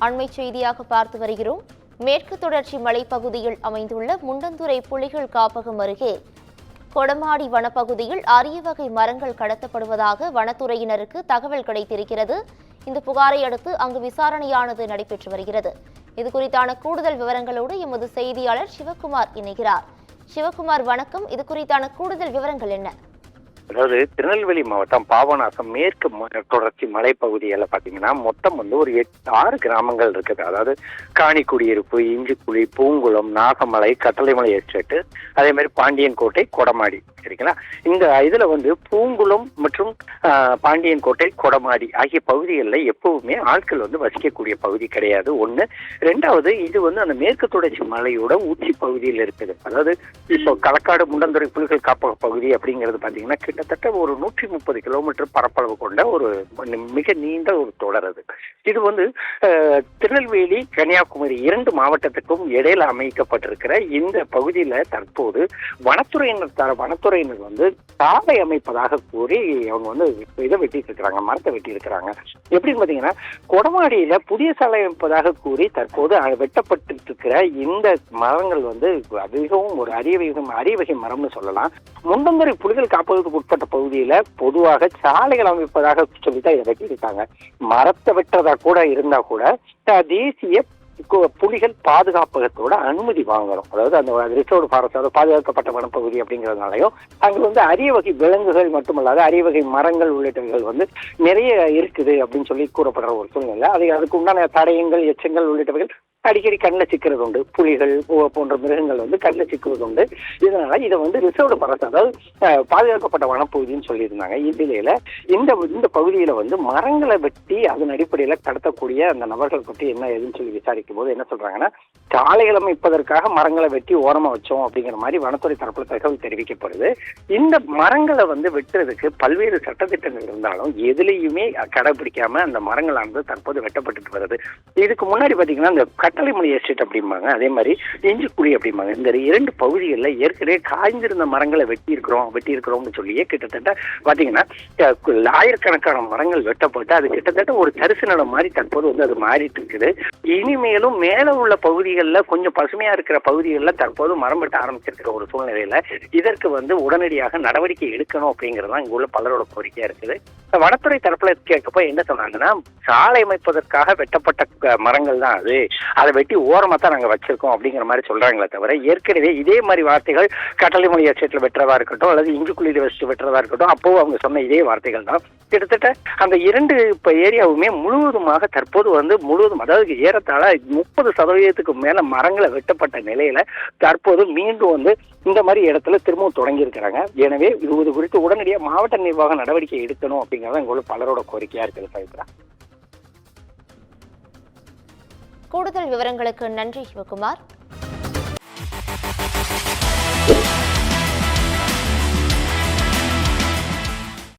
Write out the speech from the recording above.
அண்மை செய்தியாக பார்த்து வருகிறோம். மேற்கு தொடர்ச்சி மலைப்பகுதியில் அமைந்துள்ள முண்டந்துறை புலிகள் காப்பகம் அருகே கொடமாடி வனப்பகுதியில் அரிய வகை மரங்கள் கடத்தப்படுவதாக வனத்துறையினருக்கு தகவல் கிடைத்திருக்கிறது. இந்த புகாரை அடுத்து அங்கு விசாரணையானது நடைபெற்று வருகிறது. இதுகுறித்தான கூடுதல் விவரங்களோடு எமது செய்தியாளர் சிவகுமார் இணைகிறார். சிவகுமார், வணக்கம். இது குறித்தான கூடுதல் விவரங்கள் என்ன? அதாவது திருநெல்வேலி மாவட்டம் பாபநாசம் மேற்கு தொடர்ச்சி மலைப்பகுதியில் பார்த்தீங்கன்னா மொத்தம் ஒரு 6 கிராமங்கள் இருக்குது. அதாவது காணிக்குடியிருப்பு, இஞ்சிக்குழி, பூங்குளம், நாகமலை, கட்டளைமலை எஸ்டேட்டு, அதே மாதிரி பாண்டியன்கோட்டை, கொடமாடி. சரிங்களா? இந்த இதுல பூங்குளம் மற்றும் பாண்டியன்கோட்டை, கொடமாடி ஆகிய பகுதிகளில் எப்பவுமே ஆட்கள் வசிக்கக்கூடிய பகுதி கிடையாது. ஒண்ணு. ரெண்டாவது, இது அந்த மேற்கு தொடர்ச்சி மலையோட உச்சி பகுதியில் இருக்குது. அதாவது இப்போ களக்காடு முண்டந்துறை புலிகள் காப்பக பகுதி அப்படிங்கிறது பார்த்தீங்கன்னா கிட்டத்தட்ட ஒரு 130 கிலோமீட்டர் பரப்பளவு கொண்ட ஒரு மிக நீண்ட ஒரு தொடர். அது இது திருநெல்வேலி, கன்னியாகுமரி 2 மாவட்டத்துக்கும் இடையில அமைக்கப்பட்டிருக்கிற இந்த பகுதியில தற்போது வனத்துறையினர் சாலை அமைப்பதாக கூறி அவங்க இதை வெட்டிட்டு இருக்கிறாங்க, மரத்தை வெட்டி இருக்கிறாங்க. எப்படின்னு பாத்தீங்கன்னா, கொடமாடியில புதிய சாலை அமைப்பதாக கூறி தற்போது வெட்டப்பட்டு இருக்கிற இந்த மரங்கள் மிகவும் ஒரு அரிய வகை மரம்னு சொல்லலாம். முண்டந்துறை புலிகள் காப்பதற்கு உட்பட்ட பகுதியில பொதுவாக சாலைகள் அமைப்பதாக சொல்லித்தான் இதை வெட்டியிருக்காங்க. மரத்தை வெட்டுறதா கூட இருந்தா கூட தேசிய புலிகள் பாதுகாப்பகத்தோட அனுமதி வாங்கணும். அதாவது அந்த ரிசர்வ்டு ஃபாரஸ்ட், அதாவது பாதுகாக்கப்பட்ட வனப்பகுதி அப்படிங்கிறதுனாலையும் அங்க அரிய வகை விலங்குகள் மட்டுமல்லாது அரிய வகை மரங்கள் உள்ளிட்டவைகள் நிறைய இருக்குது அப்படின்னு சொல்லி கூறப்படுற ஒரு சூழ்நிலை. அதுக்கு உண்டான தடயங்கள், எச்சங்கள் உள்ளிட்டவைகள் அடிக்கடி கண்ணில் சிக்கிறது உண்டு. புலிகள் போன்ற மிருகங்கள் கண்ணில் சிக்குவது உண்டு. இதனால இதை ரிசர்வ்டு ஃபாரஸ்ட், அதாவது பாதுகாக்கப்பட்ட வனப்பகுதின்னு சொல்லியிருந்தாங்க. இந்நிலையில இந்த பகுதியில மரங்களை வெட்டி அதன் அடிப்படையில கடத்தக்கூடிய அந்த நபர்கள் பற்றி என்ன ஏதுன்னு சொல்லி விசாரிக்கும் போது என்ன சொல்றாங்கன்னா, சாலைகள் அமைப்பதற்காக மரங்களை வெட்டி ஓரமா வச்சோம் அப்படிங்கிற மாதிரி வனத்துறை தரப்புல தகவல் தெரிவிக்கப்படுது. இந்த மரங்களை வெட்டுறதுக்கு பல்வேறு சட்டத்திட்டங்கள் இருந்தாலும் எதுலையுமே கடைபிடிக்காம அந்த மரங்களானது தற்போது வெட்டப்பட்டு வருது. இதுக்கு முன்னாடி பாத்தீங்கன்னா இந்த கட்டளைமலை எஸ்டேட் அப்படிம்பாங்க, அதே மாதிரி இஞ்சிக்குழி அப்படிம்பாங்க. இந்த 2 பகுதிகளில் ஏற்கனவே காய்ந்திருந்த மரங்களை வெட்டியிருக்கிறோம்னு சொல்லியே கிட்டத்தட்ட பாத்தீங்கன்னா ஆயிரக்கணக்கான மரங்கள் வெட்டப்பட்டு அது கிட்டத்தட்ட ஒரு தரிசு நிலம் மாதிரி தற்போது அது மாறிட்டு இருக்குது. இனிமேலும் மேல உள்ள பகுதிகளில் கொஞ்சம் பசுமையா இருக்கிற பகுதிகளில் தற்போது மரம் வெட்ட ஆரம்பிச்சிருக்கிற ஒரு சூழ்நிலையில இதற்கு உடனடியாக நடவடிக்கை எடுக்கணும் அப்படிங்கிறதான் இங்க உள்ள பலரோட கோரிக்கையா இருக்குது. வனத்துறை தரப்புல கேட்கப்போ என்ன சொன்னாங்கன்னா, சாலை அமைப்பதற்காக வெட்டப்பட்ட மரங்கள் தான் அதை வெட்டி ஓரமா தான் நாங்க வச்சிருக்கோம் அப்படிங்கிற மாதிரி சொல்றாங்களே தவிர, ஏற்கனவே இதே மாதிரி வார்த்தைகள் கட்டளைமலை எஸ்டேட்ல வெட்டுறதா இருக்கட்டும் அல்லது இஞ்சிக்குழியில வச்சு வெட்டுறதா இருக்கட்டும், அப்போ அவங்க சொன்ன இதே வார்த்தைகள் தான். கிட்டத்தட்ட அந்த 2 ஏரியாவுமே முழுவதுமாக தற்போது முழுவதும், அதாவது ஏறத்தாழ 30% மேல மரங்களை வெட்டப்பட்ட நிலையில தற்போது மீண்டும் இந்த மாதிரி இடத்துல திரும்பவும் தொடங்கி இருக்கிறாங்க. எனவே இது குறித்து உடனடியாக மாவட்ட நிர்வாகம் நடவடிக்கை எடுக்கணும் அப்படிங்கிறத எங்களோட பலரோட கோரிக்கையா இருக்குது. பவித்ரா, கூடுதல் விவரங்களுக்கு நன்றி சிவகுமார்.